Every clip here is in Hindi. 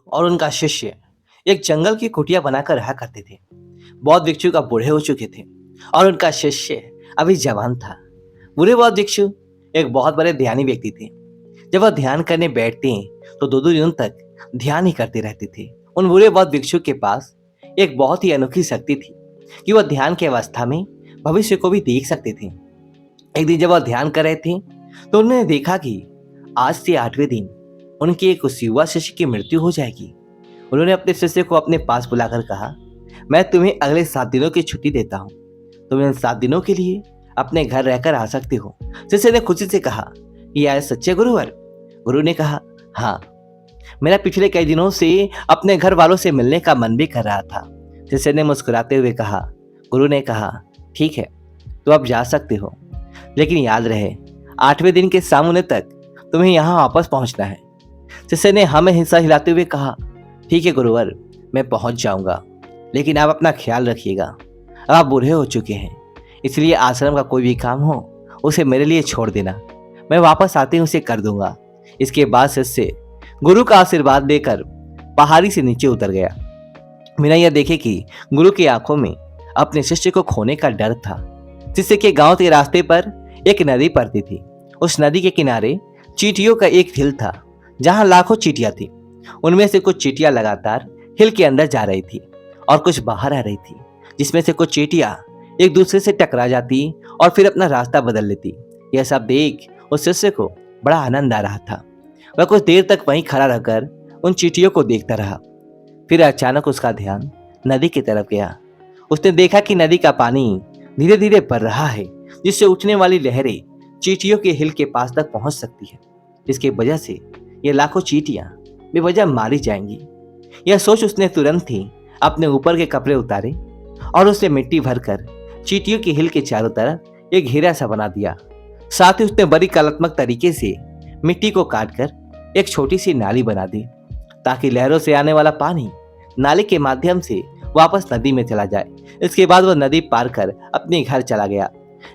और उनका शिष्य एक जंगल की कुटिया बनाकर रहा करते थे। बौद्ध भिक्षु का बूढ़े हो चुके थे और उनका शिष्य अभी जवान था। बूढ़े बौद्ध भिक्षु एक बहुत बड़े ध्यानी व्यक्ति थे। जब वह ध्यान करने बैठते तो दो दो दिनों तक ध्यान ही करते रहते थे। उन बूढ़े बौद्ध भिक्षु के पास एक बहुत ही अनोखी शक्ति थी कि वह ध्यान की अवस्था में भविष्य को भी देख सकते थे। एक दिन जब वह ध्यान कर रहे थे तो उन्होंने देखा कि आज से 8वें दिन उनके एक उस युवा शिष्य की मृत्यु हो जाएगी। उन्होंने अपने शिष्य को अपने पास बुलाकर कहा, मैं तुम्हें अगले 7 दिनों की छुट्टी देता हूँ। तुम इन 7 दिनों के लिए अपने घर रहकर आ सकते हो। शिष्य ने खुशी से कहा, ये आए सच्चे गुरुवर? गुरु ने कहा, हाँ, मेरा पिछले कई दिनों से अपने घर वालों से मिलने का मन भी कर रहा था। शिष्य ने मुस्कुराते हुए कहा। गुरु ने कहा, ठीक है, तो अब जा सकते हो, लेकिन याद रहे 8वें दिन के शाम होने तक तुम्हें यहाँ वापस पहुंचना है। शिष्य ने हमें हिस्सा हिलाते हुए कहा, ठीक है गुरुवर, मैं पहुंच जाऊंगा, लेकिन आप अपना ख्याल रखिएगा। अब आप बूढ़े हो चुके हैं, इसलिए आश्रम का कोई भी काम हो उसे मेरे लिए छोड़ देना। मैं वापस आते ही उसे कर दूंगा। इसके बाद शिष्य गुरु का आशीर्वाद देकर पहाड़ी से नीचे उतर गया। बिना यह देखे कि गुरु की आंखों में अपने शिष्य को खोने का डर था। शिष्य के गांव के रास्ते पर एक नदी पड़ती थी। उस नदी के किनारे चींटियों का एक हिल था, जहां लाखों चींटियां थी। उनमें से कुछ चींटियां लगातार हिल के अंदर जा रही थी और कुछ बाहर आ रही थी, जिसमें से कुछ चींटियां एक दूसरे से टकरा जाती और फिर अपना रास्ता बदल लेती। यह सब देख उस शिष्य को बड़ा आनंद आ रहा था। वह कुछ देर तक वहीं खड़ा रहकर उन चींटियों को देखता रहा। फिर अचानक उसका ध्यान नदी की तरफ गया। उसने देखा कि नदी का पानी धीरे धीरे बढ़ रहा है, जिससे उठने वाली लहरें चींटियों के हिल के पास तक पहुंच सकती है, जिसकी वजह से ये लाखों चींटियां बेवजह मारी जाएंगी। यह सोच उसने तुरंत ही अपने ऊपर के कपड़े उतारे और उससे मिट्टी भरकर चींटियों के हिल के चारों तरफ एक घेरा सा बना दिया। साथ ही उसने बड़ी कलात्मक तरीके से मिट्टी को काटकर एक छोटी सी नाली बना दी, ताकि लहरों से आने वाला पानी नाले के माध्यम से वापस नदी में चला जाए। इसके बाद वह नदी पार कर अपने घर चला गया।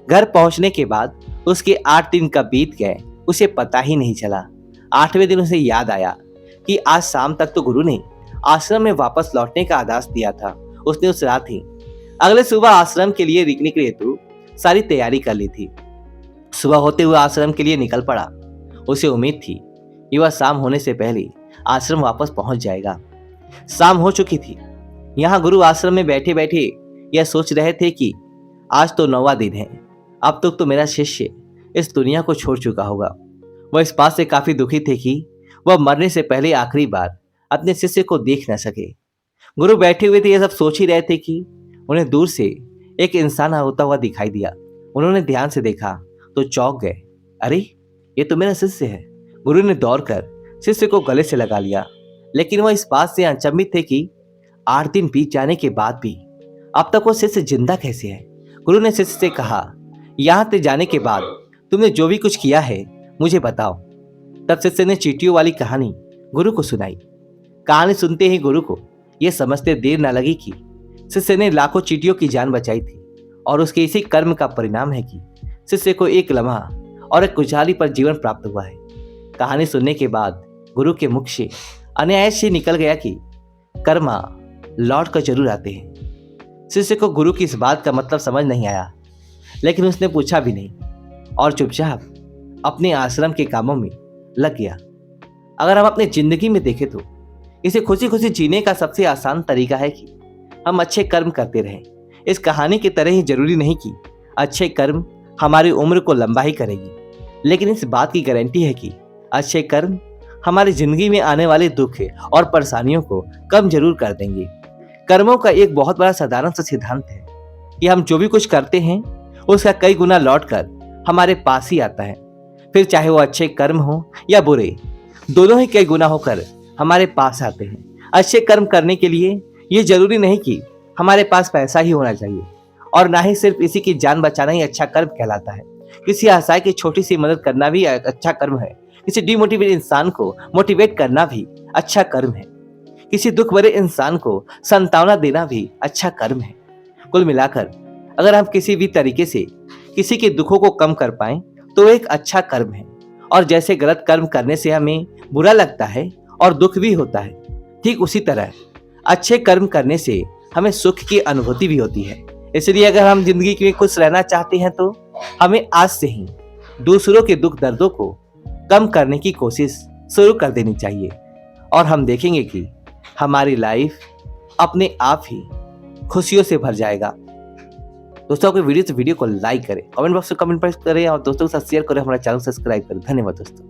घर पहुंचने के बाद उसके 8 दिन कब बीत गए उसे पता ही नहीं चला। 8वें दिन उसे याद आया कि आज शाम तक तो गुरु ने आश्रम में वापस लौटने का आदेश दिया था। उसने उस रात ही अगले सुबह आश्रम के लिए निकलने के हेतु सारी तैयारी कर ली थी। सुबह होते हुए आश्रम के लिए निकल पड़ा। उसे उम्मीद थी कि वह शाम होने से पहले आश्रम वापस पहुंच जाएगा। शाम हो चुकी थी। यहाँ गुरु आश्रम में बैठे बैठे यह सोच रहे थे कि आज तो 9वां दिन है। अब तक तो मेरा शिष्य इस दुनिया को छोड़ चुका होगा। वह इस बात से काफी दुखी थे कि वह मरने से पहले आखिरी बार अपने शिष्य को देख न सके। गुरु बैठे हुए थे, यह सब सोच ही रहे थे कि उन्हें दूर से एक इंसान होता हुआ दिखाई दिया। उन्होंने ध्यान से देखा तो चौंक गए। अरे, ये तो मेरा शिष्य है। गुरु ने दौड़कर शिष्य को गले से लगा लिया, लेकिन वह इस बात से अचंभित थे कि 8 दिन बीत जाने के बाद भी अब तक वो शिष्य जिंदा कैसे है। गुरु ने शिष्य से कहा, यहाँ से जाने के बाद तुमने जो भी कुछ किया है मुझे बताओ। तब शिष्य ने चींटियों वाली कहानी गुरु को सुनाई। कहानी सुनते ही गुरु को यह समझते देर न लगी कि शिष्य ने लाखों चींटियों की जान बचाई थी और उसके इसी कर्म का परिणाम है कि शिष्य को एक लम्हा और एक खुशहाली पर जीवन प्राप्त हुआ है। कहानी सुनने के बाद गुरु के मुख से अनायास से निकल गया कि कर्मा लौट कर जरूर आते हैं। शिष्य को गुरु की इस बात का मतलब समझ नहीं आया, लेकिन उसने पूछा भी नहीं और चुपचाप अपने आश्रम के कामों में लग गया। अगर हम अपनी जिंदगी में देखें तो इसे खुशी खुशी जीने का सबसे आसान तरीका है कि हम अच्छे कर्म करते रहें। इस कहानी की तरह ही जरूरी नहीं कि अच्छे कर्म हमारी उम्र को लंबा ही करेगी, लेकिन इस बात की गारंटी है कि अच्छे कर्म हमारी जिंदगी में आने वाले दुख और परेशानियों को कम जरूर कर देंगे। कर्मों का एक बहुत बड़ा साधारण सा सिद्धांत है कि हम जो भी कुछ करते हैं उसका कई गुना लौट कर हमारे पास ही आता है। फिर चाहे वो अच्छे कर्म हो या बुरे, दोनों ही कई गुना होकर हमारे पास आते हैं। अच्छे कर्म करने के लिए ये जरूरी नहीं कि हमारे पास पैसा ही होना चाहिए, और ना ही सिर्फ इसी की जान बचाना ही अच्छा कर्म कहलाता है। किसी असहाय की छोटी सी मदद करना भी अच्छा कर्म है। किसी डिमोटिवेट इंसान को मोटिवेट करना भी अच्छा कर्म है। किसी दुख भरे इंसान को सांत्वना देना भी अच्छा कर्म है। कुल मिलाकर अगर हम किसी भी तरीके से किसी के दुखों को कम कर पाएं तो एक अच्छा कर्म है। और जैसे गलत कर्म करने से हमें बुरा लगता है और दुख भी होता है, ठीक उसी तरह अच्छे कर्म करने से हमें सुख की अनुभूति भी होती है। इसलिए अगर हम जिंदगी में खुश रहना चाहते हैं तो हमें आज से ही दूसरों के दुख दर्दों को कम करने की कोशिश शुरू कर देनी चाहिए और हम देखेंगे कि हमारी लाइफ अपने आप ही खुशियों से भर जाएगा। दोस्तों, आपको वीडियो को लाइक करें, कमेंट बॉक्स में कमेंट करें और दोस्तों के साथ शेयर करें, हमारा चैनल सब्सक्राइब करें। धन्यवाद दोस्तों।